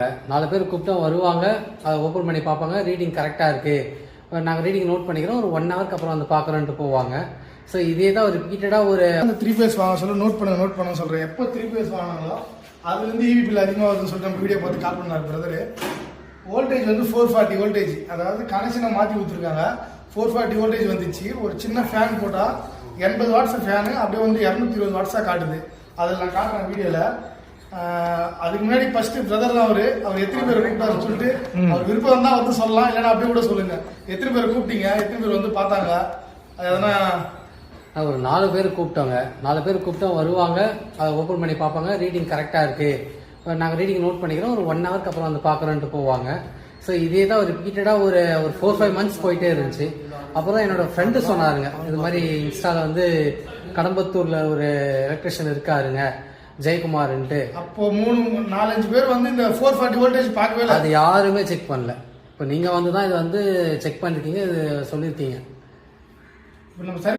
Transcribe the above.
4 பேர் கூப்பிட்டா வருவாங்க, அதை ஓப்பன் பண்ணி பார்ப்பாங்க, ரீடிங் கரெக்டாக இருக்குது, நாங்கள் ரீடிங் நோட் பண்ணிக்கிறோம், ஒரு 1 ஹவருக்கு அப்புறம் வந்து பார்க்குறோன்ட்டு போவாங்க. ஸோ இதே தான் ரிப்பீட்டடாக ஒரு அந்த 3 பேஸ் வாங்க சொல்ல நோட் பண்ண சொல்கிறேன். எப்போ 3 பேஸ் வாங்கினாங்களோ அதுலேருந்து ஈவி பில் அதிகமாக வருதுன்னு சொல்லிட்டு நம்ம வீடியோ பார்த்து கால் பண்ணார் பிரதரு. வோல்டேஜ் வந்து 440 வோல்டேஜ், அதாவது கனெக்ஷனை மாற்றி கொடுத்துருக்காங்க. 440 வோல்டேஜ் வந்துச்சு. ஒரு சின்ன ஃபேன் போட்டால் 80 வாட்ஸ் ஃபேனு அப்படியே வந்து 220 வாட்ஸாக காட்டுது. அதில் நான் காட்டுறேன் வீடியோவில். அதுக்கு முன்னாடி ஃபர்ஸ்ட் பிரதர் தான் அவர் எத்தனை பேர் கூப்பிட்டாருன்னு சொல்லிட்டு அவர் விருப்பம் தான் வந்து சொல்லலாம், இல்லைன்னா அப்படியே கூட சொல்லுங்க. எத்தனை பேர் கூப்பிட்டீங்க, எத்தனை பேர் வந்து பார்த்தாங்க, அதனா ஒரு 4 பேர் கூப்பிட்டோங்க. 4 பேர் கூப்பிட்டா வருவாங்க, அதை ஓப்பன் பண்ணி பார்ப்பாங்க, ரீடிங் கரெக்டாக இருக்குது, நாங்கள் ரீடிங் நோட் பண்ணிக்கிறோம், ஒரு 1 ஹவருக்கு அப்புறம் வந்து பார்க்குறோன்ட்டு போவாங்க. ஸோ இதே தான் ரிப்பீட்டடாக ஒரு 4-5 மந்த்ஸ் போயிட்டே இருந்துச்சு. அப்புறம் தான் என்னோட ஃப்ரெண்டு சொன்னாருங்க, இது மாதிரி இன்ஸ்டாவில் வந்து கடம்பத்தூரில் ஒரு எலக்ட்ரிஷியன் இருக்காருங்க ஜெயக்குமார்ன்ட்டு. அப்போ 3-4-5 பேர் வந்து இந்த 440 வோல்டேஜ் பார்க்கவே இல்லை. அது யாருமே செக் பண்ணல. இப்போ நீங்கள் வந்து தான் இதை வந்து செக் பண்ணிருக்கீங்க, இது சொல்லியிருக்கீங்க. இப்போ நம்ம